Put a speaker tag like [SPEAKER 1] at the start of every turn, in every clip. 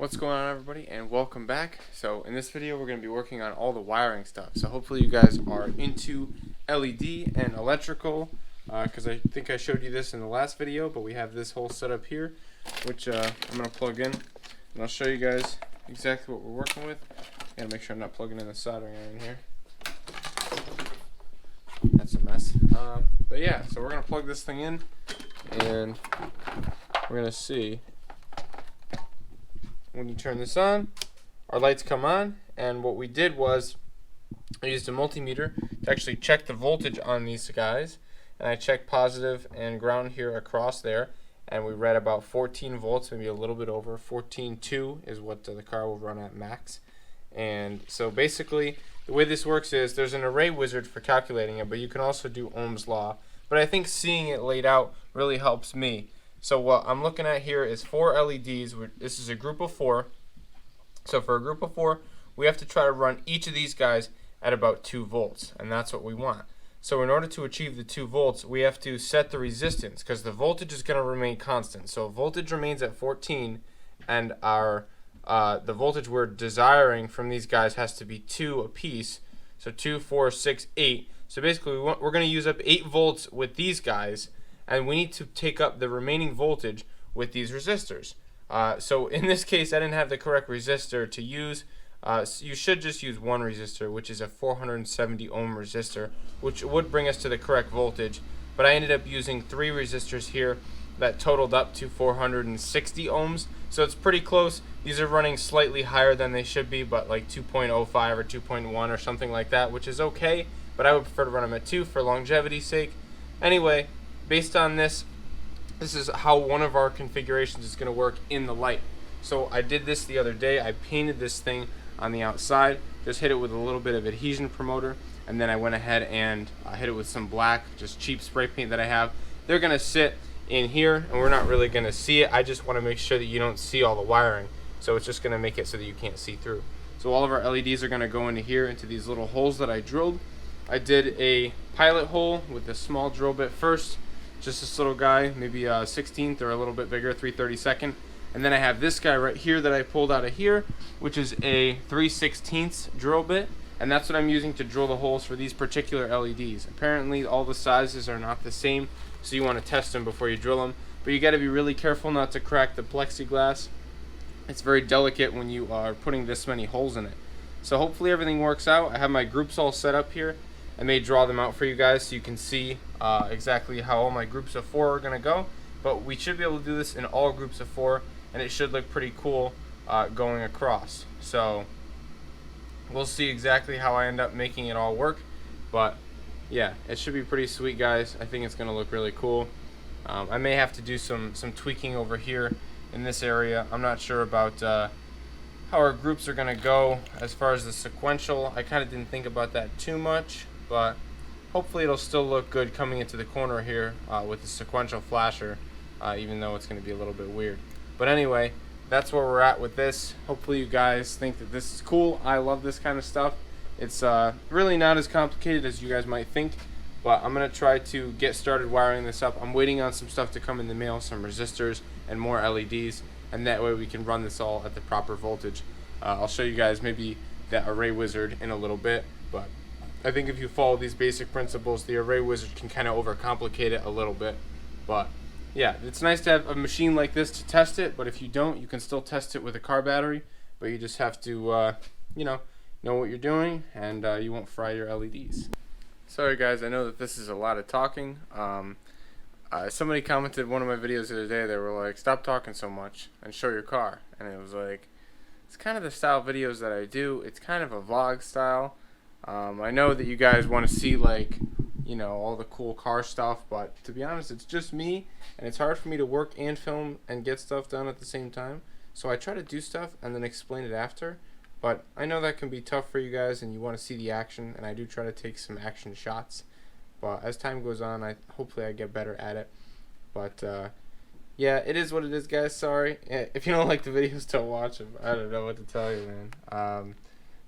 [SPEAKER 1] What's going on, everybody, and welcome back. So in this video we're going to be working on all the wiring stuff. So hopefully you guys are into LED and electrical, because I think I showed you this in the last video, but we have this whole setup here, which I'm going to plug in, and I'll show you guys exactly what we're working with. Gotta make sure I'm not plugging in the soldering iron here. That's a mess. But yeah, so we're going to plug this thing in, and we're going to see when you turn this on, our lights come on. And what we did was I used a multimeter to actually check the voltage on these guys, and I checked positive and ground here across there, and we read about 14 volts, maybe a little bit over. 14.2 is what the car will run at max. And so basically the way this works is there's an array wizard for calculating it, but you can also do Ohm's law, but I think seeing it laid out really helps me. So what I'm looking at here is 4 LEDs. This is a group of 4. So for a group of 4, we have to try to run each of these guys at about 2 volts, and that's what we want. So in order to achieve the 2 volts, we have to set the resistance, because the voltage is going to remain constant. So voltage remains at 14, and our the voltage we're desiring from these guys has to be 2 apiece. So 2, 4, 6, 8. So basically we're going to use up 8 volts with these guys, and we need to take up the remaining voltage with these resistors. So in this case, I didn't have the correct resistor to use. So you should just use one resistor, which is a 470 ohm resistor, which would bring us to the correct voltage. But I ended up using 3 resistors here that totaled up to 460 ohms. So it's pretty close. These are running slightly higher than they should be, but like 2.05 or 2.1 or something like that, which is okay. But I would prefer to run them at 2 for longevity's sake. Anyway, based on this is how one of our configurations is going to work in the light. So I did this the other day. I painted this thing on the outside, just hit it with a little bit of adhesion promoter, and then I went ahead and hit it with some black, just cheap spray paint that I have. They're going to sit in here, and we're not really going to see it. I just want to make sure that you don't see all the wiring, so it's just going to make it so that you can't see through. So all of our LEDs are going to go into here, into these little holes that I drilled. I did a pilot hole with a small drill bit first, just this little guy, maybe a 16th or a little bit bigger, 3/32. And then I have this guy right here that I pulled out of here, which is a 3/16 drill bit, and that's what I'm using to drill the holes for these particular LEDs. Apparently all the sizes are not the same, so you want to test them before you drill them, but you got to be really careful not to crack the plexiglass. It's very delicate when you are putting this many holes in it. So hopefully everything works out. I have my groups all set up here. I may draw them out for you guys so you can see exactly how all my groups of 4 are going to go, but we should be able to do this in all groups of 4, and it should look pretty cool going across. So we'll see exactly how I end up making it all work, but yeah, it should be pretty sweet, guys. I think it's going to look really cool. I may have to do some tweaking over here in this area. I'm not sure about how our groups are going to go as far as the sequential. I kind of didn't think about that too much, but hopefully it'll still look good coming into the corner here with the sequential flasher, even though it's going to be a little bit weird. But anyway, that's where we're at with this. Hopefully you guys think that this is cool. I love this kind of stuff. It's really not as complicated as you guys might think, but I'm going to try to get started wiring this up. I'm waiting on some stuff to come in the mail, some resistors and more LEDs, and that way we can run this all at the proper voltage. I'll show you guys maybe that array wizard in a little bit, but I think if you follow these basic principles, the array wizard can kind of overcomplicate it a little bit. But yeah, it's nice to have a machine like this to test it, but if you don't, you can still test it with a car battery, but you just have to know what you're doing, and you won't fry your LEDs. Sorry guys, I know that this is a lot of talking. Somebody commented one of my videos the other day. They were like, stop talking so much and show your car. And it was like, it's kind of the style of videos that I do. It's kind of a vlog style. I know that you guys want to see, like, all the cool car stuff, but to be honest, it's just me, and it's hard for me to work and film and get stuff done at the same time. So I try to do stuff and then explain it after, but I know that can be tough for you guys and you want to see the action, and I do try to take some action shots. But as time goes on, hopefully I get better at it. But yeah, it is what it is, guys. Sorry if you don't like the videos, don't watch them. I don't know what to tell you, man.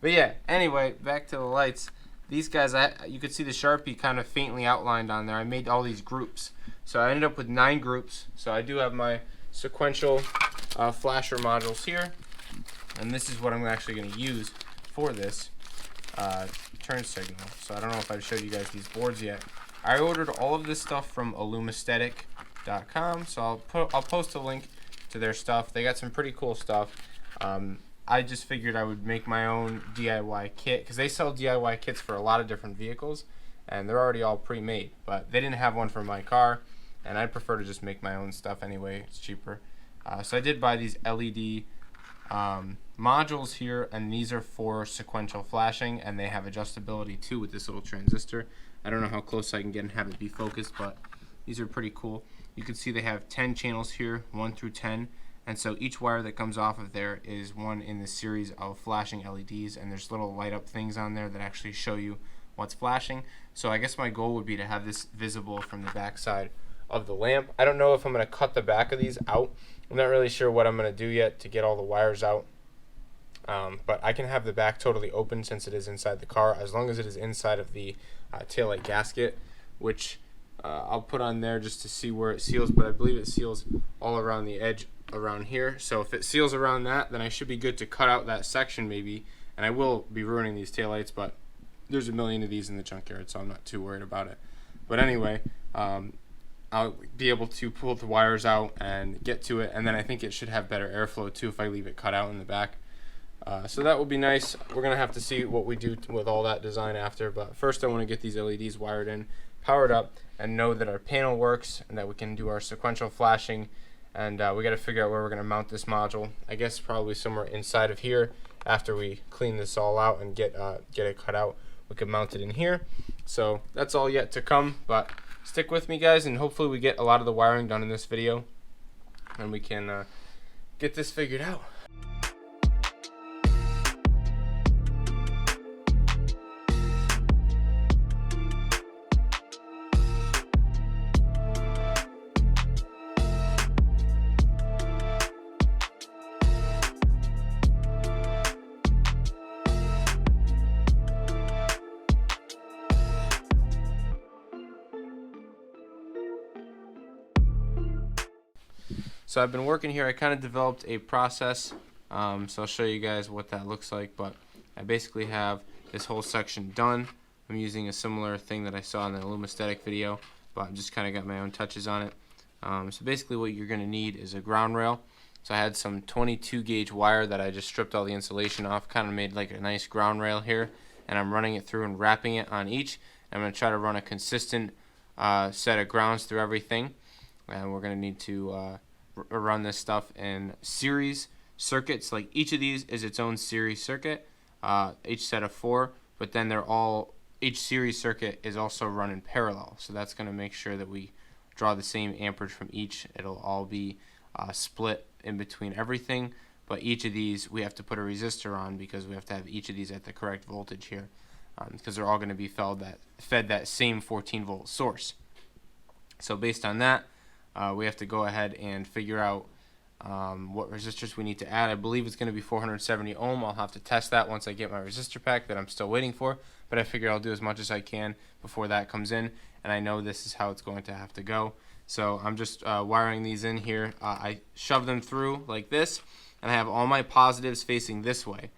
[SPEAKER 1] But yeah, anyway, back to the lights. These guys, you could see the Sharpie kind of faintly outlined on there. I made all these groups. So I ended up with 9 groups. So I do have my sequential flasher modules here. And this is what I'm actually going to use for this turn signal. So I don't know if I've showed you guys these boards yet. I ordered all of this stuff from illumaesthetic.com, so I'll post a link to their stuff. They got some pretty cool stuff. I just figured I would make my own DIY kit, because they sell DIY kits for a lot of different vehicles, and they're already all pre-made, but they didn't have one for my car, and I prefer to just make my own stuff anyway. It's cheaper. So I did buy these LED modules here, and these are for sequential flashing, and they have adjustability too with this little transistor. I don't know how close I can get and have it be focused, but these are pretty cool. You can see they have 10 channels here, 1 through 10, and so each wire that comes off of there is one in the series of flashing LEDs, and there's little light up things on there that actually show you what's flashing. So I guess my goal would be to have this visible from the back side of the lamp. I don't know if I'm going to cut the back of these out. I'm not really sure what I'm going to do yet to get all the wires out. But I can have the back totally open since it is inside the car, as long as it is inside of the taillight gasket, which I'll put on there just to see where it seals, but I believe it seals all around the edge around here. So if it seals around that, then I should be good to cut out that section maybe, and I will be ruining these taillights, but there's a million of these in the junkyard, so I'm not too worried about it. But anyway, I'll be able to pull the wires out and get to it, and then I think it should have better airflow too if I leave it cut out in the back. So that would be nice. We're going to have to see what we do with all that design after, but first I want to get these LEDs wired in, powered up, and know that our panel works and that we can do our sequential flashing. And we got to figure out where we're going to mount this module. I guess probably somewhere inside of here. After we clean this all out and get it cut out, we can mount it in here. So that's all yet to come, but stick with me, guys, and hopefully we get a lot of the wiring done in this video and we can get this figured out. So I've been working here. I kind of developed a process, so I'll show you guys what that looks like, but I basically have this whole section done. I'm using a similar thing that I saw in the Illumaesthetic video, but I've just kind of got my own touches on it. So basically what you're going to need is a ground rail. So I had some 22 gauge wire that I just stripped all the insulation off, kind of made like a nice ground rail here, and I'm running it through and wrapping it on each. I'm going to try to run a consistent set of grounds through everything, and we're going to need to run this stuff in series circuits. Like each of these is its own series circuit, each set of 4, but then each series circuit is also run in parallel. So that's going to make sure that we draw the same amperage from each. It'll all be split in between everything, but each of these we have to put a resistor on because we have to have each of these at the correct voltage here, because they're all going to be fed that same 14 volt source. So based on that, we have to go ahead and figure out what resistors we need to add. I believe it's going to be 470 ohm. I'll have to test that once I get my resistor pack that I'm still waiting for, but I figure I'll do as much as I can before that comes in, and I know this is how it's going to have to go. So I'm just wiring these in here. I shove them through like this, and I have all my positives facing this way,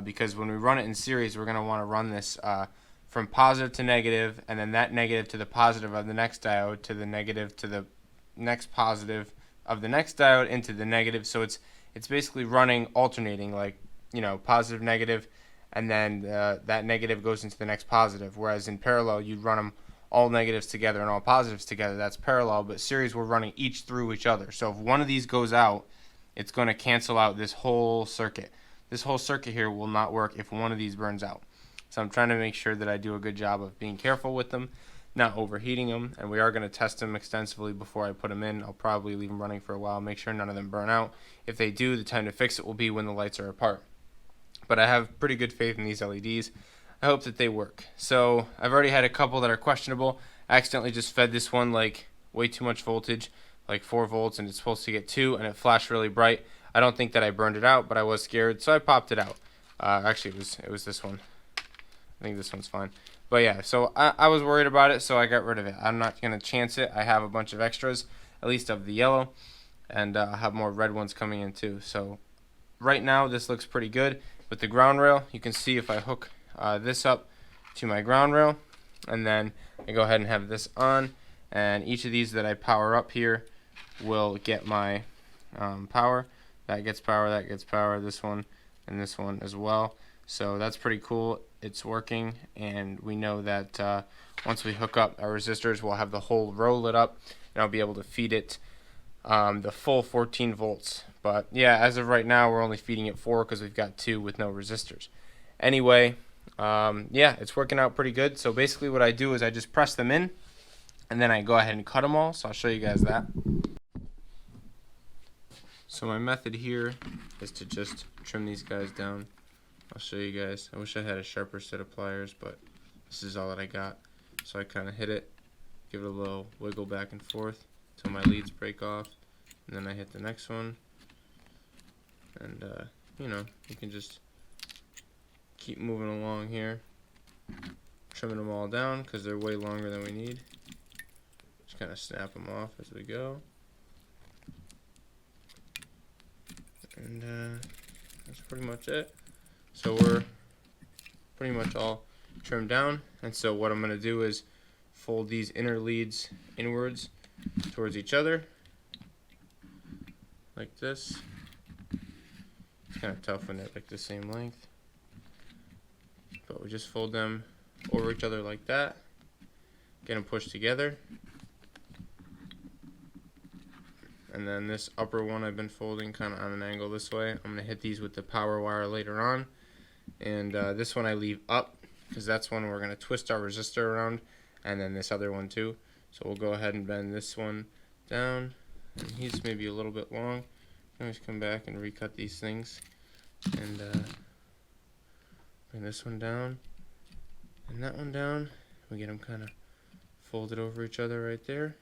[SPEAKER 1] because when we run it in series, we're going to want to run this from positive to negative, and then that negative to the positive of the next diode, to the negative to the next positive of the next diode, into the negative. So it's basically running, alternating, like, positive, negative, and then that negative goes into the next positive. Whereas in parallel, you'd run them all negatives together and all positives together. That's parallel, but series, we're running each through each other. So if one of these goes out, it's going to cancel out this whole circuit. This whole circuit here will not work if one of these burns out. So I'm trying to make sure that I do a good job of being careful with them, not overheating them, and we are going to test them extensively before I put them in. I'll probably leave them running for a while, make sure none of them burn out. If they do, the time to fix it will be when the lights are apart. But I have pretty good faith in these LEDs. I hope that they work. So I've already had a couple that are questionable. I accidentally just fed this one like way too much voltage, like 4 volts, and it's supposed to get 2, and it flashed really bright. I don't think that I burned it out, but I was scared, so I popped it out. Actually, it was this one. I think this one's fine. But yeah, so I was worried about it, so I got rid of it. I'm not going to chance it. I have a bunch of extras, at least of the yellow, and I'll have more red ones coming in too. So right now this looks pretty good with the ground rail. You can see if I hook this up to my ground rail, and then I go ahead and have this on, and each of these that I power up here will get my power. That gets power, that gets power, this one and this one as well. So that's pretty cool. It's working, and we know that once we hook up our resistors, we'll have the whole row lit up, and I'll be able to feed it the full 14 volts. But yeah, as of right now, we're only feeding it 4 because we've got 2 with no resistors. Anyway, yeah, it's working out pretty good. So basically what I do is I just press them in, and then I go ahead and cut them all. So I'll show you guys that. So my method here is to just trim these guys down. I'll show you guys. I wish I had a sharper set of pliers, but this is all that I got. So I kind of hit it, give it a little wiggle back and forth until my leads break off, and then I hit the next one. And you know, you can just keep moving along here, trimming them all down because they're way longer than we need. Just kind of snap them off as we go. And that's pretty much it. So we're pretty much all trimmed down, and so what I'm going to do is fold these inner leads inwards towards each other like this. It's kind of tough when they're like the same length, but we just fold them over each other like that, get them pushed together. And then this upper one I've been folding kind of on an angle this way. I'm going to hit these with the power wire later on. And this one I leave up because that's when we're going to twist our resistor around, and then this other one too. So we'll go ahead and bend this one down. And he's maybe a little bit long. You can always come back and recut these things. And bring this one down and that one down. We get them kind of folded over each other right there.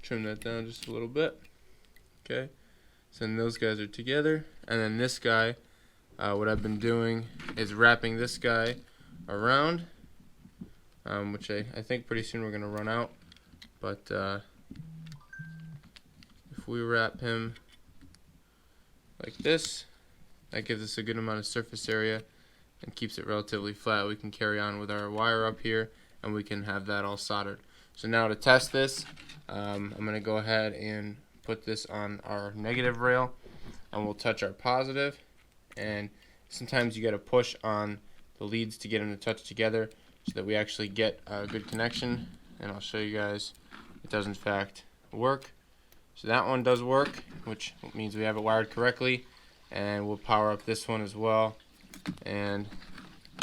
[SPEAKER 1] Trim that down just a little bit. Okay, so then those guys are together, and then this guy, what I've been doing is wrapping this guy around, which I think pretty soon we're going to run out, but if we wrap him like this, that gives us a good amount of surface area and keeps it relatively flat. We can carry on with our wire up here, and we can have that all soldered. So now to test this, I'm going to go ahead and put this on our negative rail, and we'll touch our positive. And sometimes you got to push on the leads to get them to touch together so that we actually get a good connection. And I'll show you guys it does in fact work. So that one does work, which means we have it wired correctly. And we'll power up this one as well. And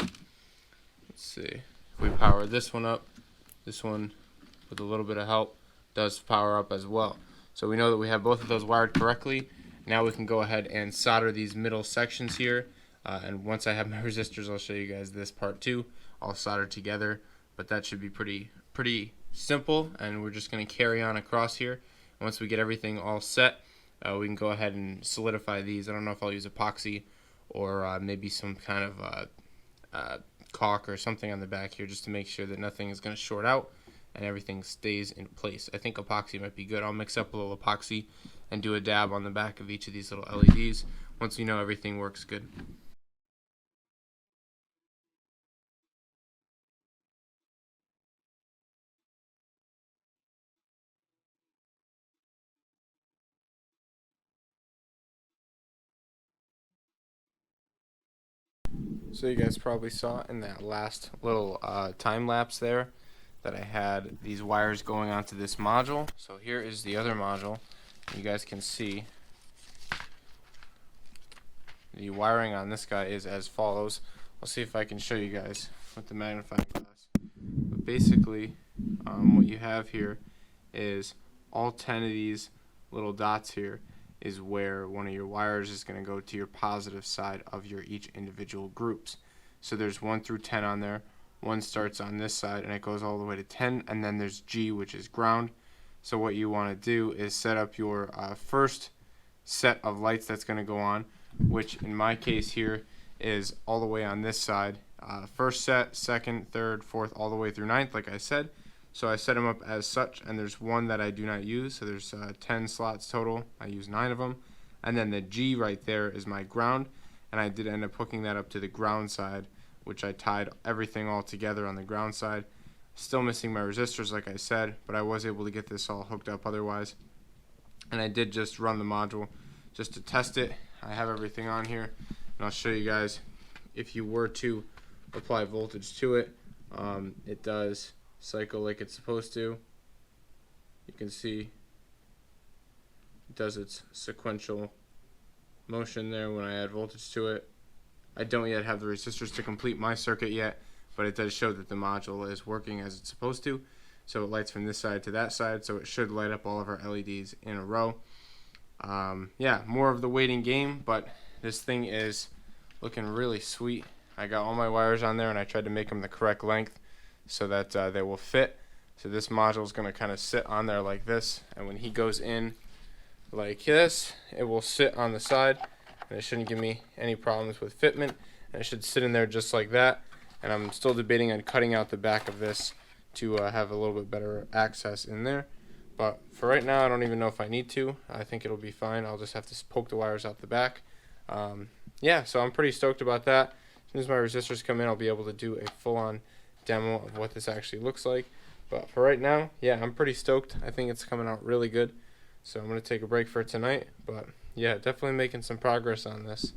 [SPEAKER 1] let's see, if we power this one up, this one with a little bit of help does power up as well. So we know that we have both of those wired correctly. Now we can go ahead and solder these middle sections here. And once I have my resistors, I'll show you guys this part too. I'll solder together, but that should be pretty simple. And we're just going to carry on across here. Once we get everything all set, we can go ahead and solidify these. I don't know if I'll use epoxy or maybe some kind of caulk or something on the back here just to make sure that nothing is going to short out and everything stays in place. I think epoxy might be good. I'll mix up a little epoxy and do a dab on the back of each of these little LEDs once we know everything works good. So you guys probably saw in that last little time lapse there that I had these wires going onto this module. So here is the other module. You guys can see the wiring on this guy is as follows. I'll see if I can show you guys with the magnifying glass. But basically, what you have here is all 10 of these little dots here is where one of your wires is going to go to your positive side of your each individual groups. So there's 1 through 10 on there. One starts on this side and it goes all the way to 10, and then there's G, which is ground. So what you want to do is set up your first set of lights that's going to go on, which in my case here is all the way on this side, first set, second, third, fourth, all the way through ninth, like I said. So I set them up as such, and there's one that I do not use. So there's 10 slots total. I use 9 of them. And then the G right there is my ground, and I did end up hooking that up to the ground side, which I tied everything all together on the ground side. Still missing my resistors, like I said, but I was able to get this all hooked up otherwise. And I did just run the module just to test it. I have everything on here, and I'll show you guys if you were to apply voltage to it. It does cycle like it's supposed to. You can see it does its sequential motion there when I add voltage to it. I don't yet have the resistors to complete my circuit yet, but it does show that the module is working as it's supposed to. So it lights from this side to that side, so it should light up all of our LEDs in a row. Yeah, more of the waiting game, but this thing is looking really sweet. I got all my wires on there, and I tried to make them the correct length so that they will fit. So this module is going to kind of sit on there like this, and when he goes in like this, it will sit on the side, and it shouldn't give me any problems with fitment, and it should sit in there just like that. And I'm still debating on cutting out the back of this to have a little bit better access in there. But for right now, I don't even know if I need to. I think it'll be fine. I'll just have to poke the wires out the back. Yeah, so I'm pretty stoked about that. As soon as my resistors come in, I'll be able to do a full-on demo of what this actually looks like. But for right now, yeah, I'm pretty stoked. I think it's coming out really good. So I'm going to take a break for tonight. But yeah, definitely making some progress on this.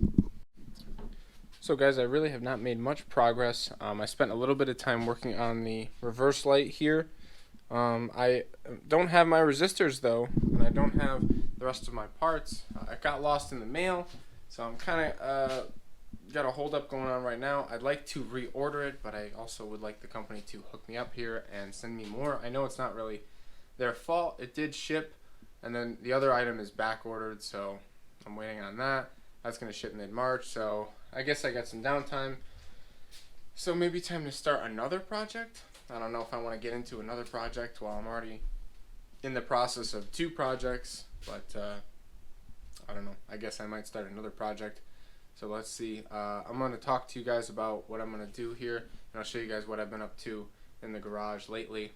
[SPEAKER 1] So guys, I really have not made much progress. I spent a little bit of time working on the reverse light here. I don't have my resistors though, and I don't have the rest of my parts. It got lost in the mail, so I'm kind of got a hold up going on right now. I'd like to reorder it, but I also would like the company to hook me up here and send me more. I know it's not really their fault. It did ship, and then the other item is back ordered, so I'm waiting on that. That's going to ship mid-March, so I guess I got some downtime. So maybe time to start another project. I don't know if I want to get into another project while I'm already in the process of 2 projects, but I don't know. I guess I might start another project. So let's see. I'm going to talk to you guys about what I'm going to do here, and I'll show you guys what I've been up to in the garage lately.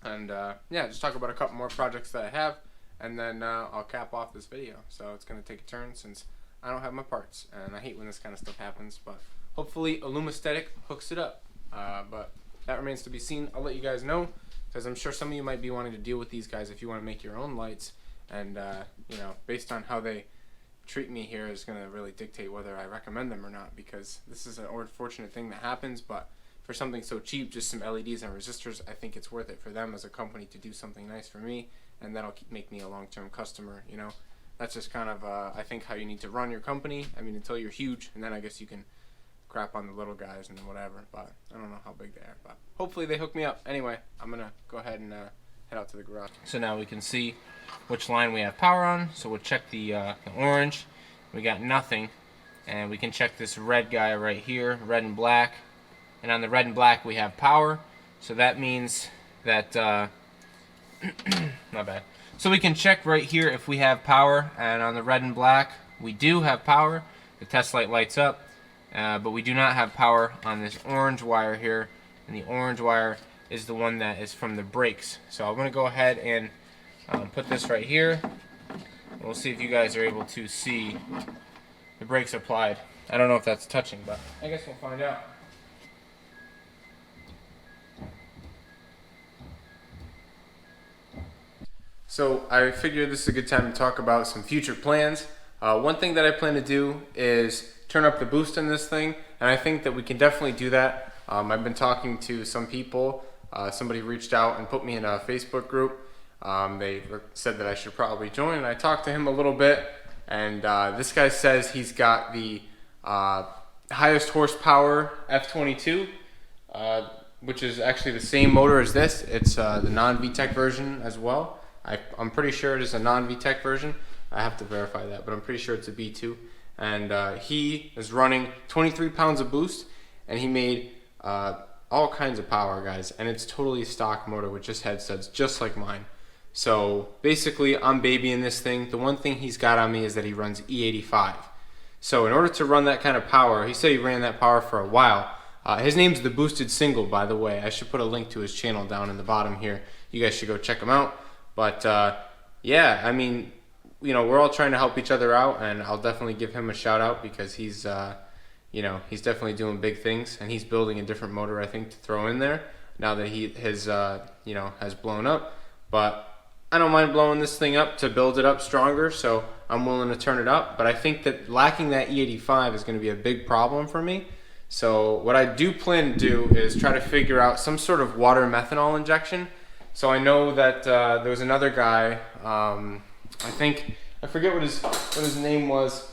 [SPEAKER 1] And yeah, just talk about a couple more projects that I have, and then I'll cap off this video. So it's going to take a turn since I don't have my parts, and I hate when this kind of stuff happens, but hopefully Illumisthetic hooks it up. But that remains to be seen. I'll let you guys know, because I'm sure some of you might be wanting to deal with these guys if you want to make your own lights, and you know, based on how they treat me here is going to really dictate whether I recommend them or not, because this is an unfortunate thing that happens, but for something so cheap, just some LEDs and resistors, I think it's worth it for them as a company to do something nice for me, and that'll make me a long-term customer, you know. That's just kind of, I think, how you need to run your company. I mean, until you're huge, and then I guess you can crap on the little guys and whatever, but I don't know how big they are, but hopefully they hook me up. Anyway, I'm going to go ahead and head out to the garage. So now we can see which line we have power on, so we'll check the orange. We got nothing, and we can check this red guy right here, red and black, and on the red and black we have power, so that means that, not bad. So we can check right here if we have power, and on the red and black we do have power. The test light lights up, but we do not have power on this orange wire here, and the orange wire is the one that is from the brakes. So I'm going to go ahead and put this right here. We'll see if you guys are able to see the brakes applied. I don't know if that's touching, but I guess we'll find out. So I figured this is a good time to talk about some future plans. One thing that I plan to do is turn up the boost in this thing, and I think that we can definitely do that. I've been talking to some people. Somebody reached out and put me in a Facebook group. They said that I should probably join, and I talked to him a little bit, and this guy says he's got the highest horsepower F22, which is actually the same motor as this. It's the non-VTEC version as well. I'm pretty sure it is a non-VTEC version. I have to verify that, but I'm pretty sure it's a B2. And he is running 23 pounds of boost, and he made all kinds of power, guys. And it's totally stock motor with just headsets, just like mine. So basically, I'm babying this thing. The one thing he's got on me is that he runs E85. So in order to run that kind of power, he said he ran that power for a while. His name's The Boosted Single, by the way. I should put a link to his channel down in the bottom here. You guys should go check him out. But yeah, I mean, you know, we're all trying to help each other out, and I'll definitely give him a shout out because he's, you know, he's definitely doing big things, and he's building a different motor, I think, to throw in there now that you know, has blown up. But I don't mind blowing this thing up to build it up stronger, so I'm willing to turn it up. But I think that lacking that E85 is going to be a big problem for me. So what I do plan to do is try to figure out some sort of water methanol injection. So I know that there was another guy, I forget what his name was,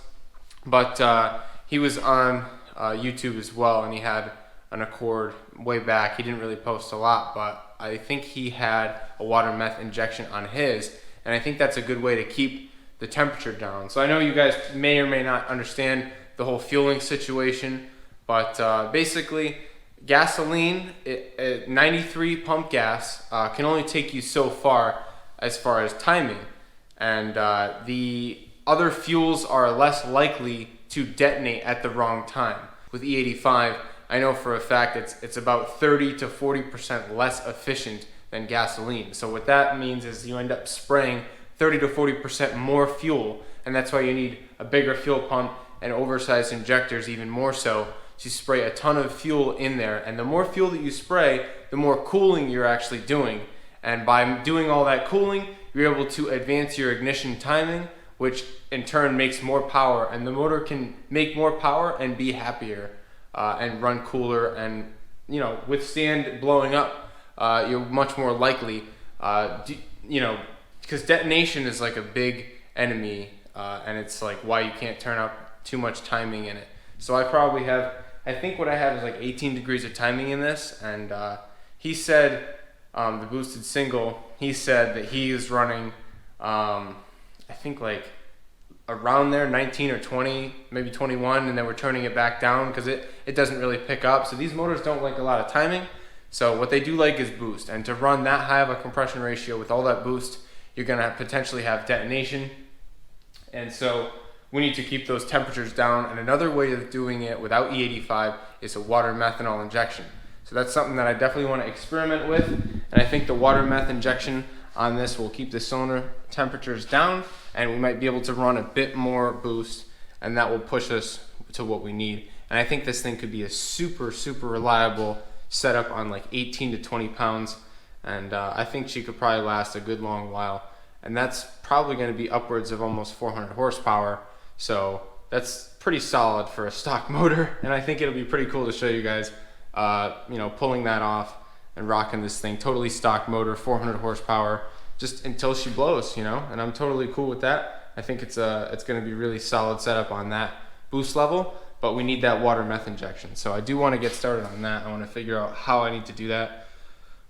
[SPEAKER 1] but he was on YouTube as well, and he had an Accord way back. He didn't really post a lot, but I think he had a water meth injection on his, and I think that's a good way to keep the temperature down. So I know you guys may or may not understand the whole fueling situation, but basically gasoline, 93 pump gas can only take you so far as timing, and the other fuels are less likely to detonate at the wrong time. With E85, I know for a fact it's about 30 to 40% less efficient than gasoline. So what that means is you end up spraying 30 to 40% more fuel, and that's why you need a bigger fuel pump and oversized injectors even more so, to spray a ton of fuel in there. And the more fuel that you spray, the more cooling you're actually doing. And by doing all that cooling, you're able to advance your ignition timing, which in turn makes more power, and the motor can make more power and be happier and run cooler and, you know, withstand blowing up. You're much more likely, you know, because detonation is like a big enemy, and it's like why you can't turn up too much timing in it. So I think what I have is like 18 degrees of timing in this, and he said, the Boosted Single, he said that he is running, I think like around there, 19 or 20, maybe 21, and then we're turning it back down because it doesn't really pick up. So these motors don't like a lot of timing. So what they do like is boost, and to run that high of a compression ratio with all that boost, you're gonna potentially have detonation. And so we need to keep those temperatures down, and another way of doing it without E85 is a water methanol injection. So that's something that I definitely want to experiment with, and I think the water meth injection on this will keep the cylinder temperatures down, and we might be able to run a bit more boost, and that will push us to what we need. And I think this thing could be a super reliable setup on like 18 to 20 pounds, and I think she could probably last a good long while, and that's probably going to be upwards of almost 400 horsepower. So that's pretty solid for a stock motor, and I think it'll be pretty cool to show you guys, you know, pulling that off and rocking this thing. Totally stock motor, 400 horsepower, just until she blows, you know, and I'm totally cool with that. I think it's going to be really solid setup on that boost level, but we need that water meth injection. So I do want to get started on that. I want to figure out how I need to do that,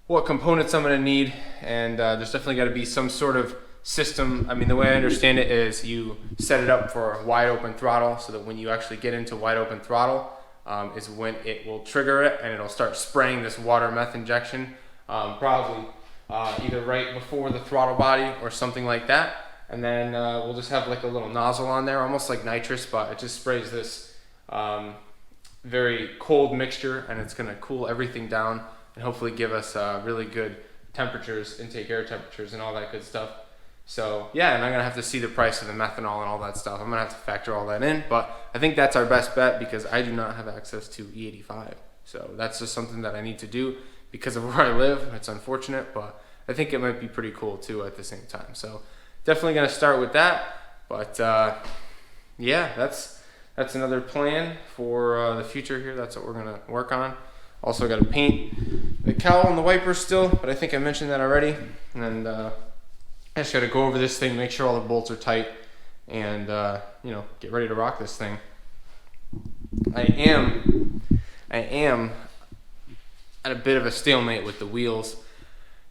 [SPEAKER 1] what components I'm going to need, and there's definitely got to be some sort of system. I mean, the way I understand it is you set it up for wide open throttle, so that when you actually get into wide open throttle is when it will trigger it, and it'll start spraying this water meth injection, probably either right before the throttle body or something like that. And then we'll just have like a little nozzle on there, almost like nitrous, but it just sprays this very cold mixture, and it's going to cool everything down and hopefully give us really good temperatures, intake air temperatures and all that good stuff. So yeah, and I'm gonna have to see the price of the methanol and all that stuff. I'm gonna have to factor all that in, but I think that's our best bet because I do not have access to E85. So that's just something that I need to do because of where I live. It's unfortunate, but I think it might be pretty cool too at the same time. So definitely gonna start with that. But yeah, that's another plan for the future here. That's what we're gonna work on. Also gotta paint the cowl and the wipers still, but I think I mentioned that already. And I just gotta go over this thing, make sure all the bolts are tight, and you know, get ready to rock this thing. I am at a bit of a stalemate with the wheels,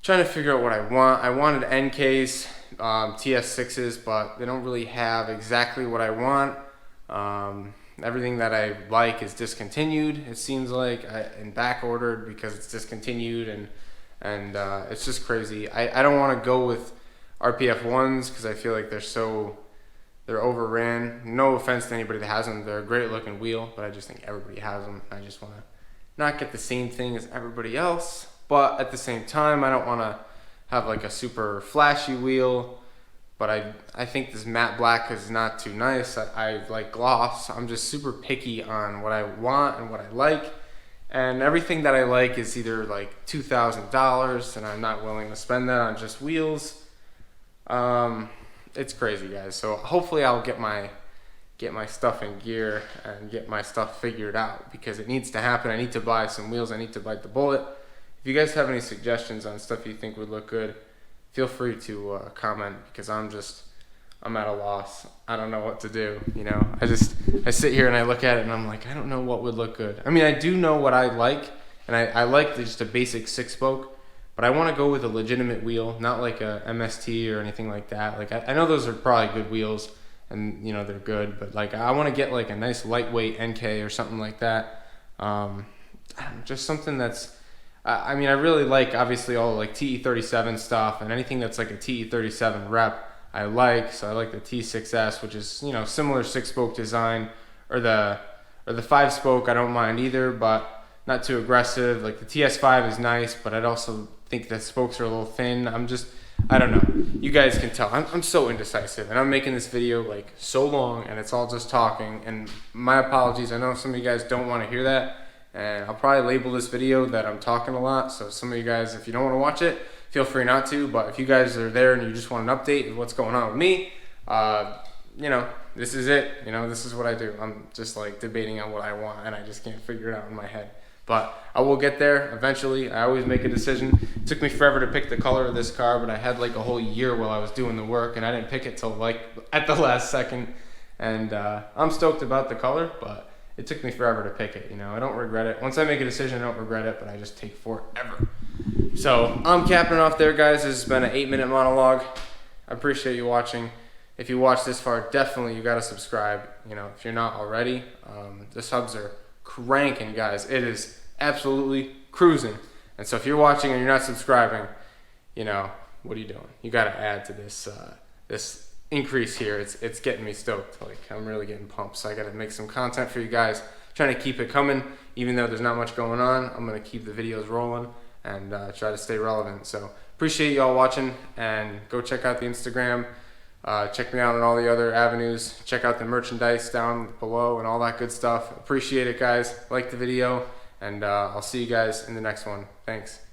[SPEAKER 1] trying to figure out what I want. I wanted NKs, TS6s, but they don't really have exactly what I want. Everything that I like is discontinued, it seems like, and back ordered because it's discontinued, and it's just crazy. I don't want to go with RPF 1s because I feel like they're overran. No offense to anybody that has them. They're a great looking wheel, but I just think everybody has them. I just want to not get the same thing as everybody else, but at the same time, I don't want to have like a super flashy wheel. But I think this matte black is not too nice. I like gloss. I'm just super picky on what I want and what I like. And everything that I like is either like $2,000, and I'm not willing to spend that on just wheels. It's crazy, guys. So hopefully I'll get my stuff in gear and get my stuff figured out, because it needs to happen. I need to buy some wheels. I need to bite the bullet. If you guys have any suggestions on stuff you think would look good, feel free to comment, because I'm at a loss. I don't know what to do. I sit here and I look at it and I'm like, I don't know what would look good. I mean, I do know what I like, and I like just a basic 6-spoke, but I want to go with a legitimate wheel, not like a MST or anything like that. Like I know those are probably good wheels, and they're good, but like I want to get like a nice lightweight NK or something like that. Just something that's I mean, I really like, obviously, all like TE37 stuff, and anything that's like a TE37 rep I like. So I like the T6S, which is similar 6-spoke design, or the 5-spoke. I don't mind either, but not too aggressive. Like the TS5 is nice, but I'd also think the spokes are a little thin. I don't know. You guys can tell. I'm so indecisive, and I'm making this video like so long, and it's all just talking. And my apologies. I know some of you guys don't want to hear that. And I'll probably label this video that I'm talking a lot. So some of you guys, if you don't want to watch it, feel free not to. But if you guys are there and you just want an update of what's going on with me, this is it. This is what I do. I'm just like debating on what I want, and I just can't figure it out in my head. But I will get there eventually. I always make a decision. It took me forever to pick the color of this car, but I had like a whole year while I was doing the work, and I didn't pick it till like at the last second. And I'm stoked about the color, but it took me forever to pick it. I don't regret it. Once I make a decision, I don't regret it, but I just take forever. So I'm capping it off there, guys. This has been an 8-minute monologue. I appreciate you watching. If you watched this far, definitely you got to subscribe. If you're not already, the subs are cranking, guys. It is absolutely cruising. And so if you're watching and you're not subscribing, what are you doing? You got to add to this increase here. It's getting me stoked. Like, I'm really getting pumped. So I got to make some content for you guys. Trying to keep it coming, even though there's not much going on. I'm going to keep the videos rolling and try to stay relevant. So appreciate you all watching, and go check out the Instagram. Check me out on all the other avenues. Check out the merchandise down below and all that good stuff. Appreciate it, guys. Like the video, and I'll see you guys in the next one. Thanks.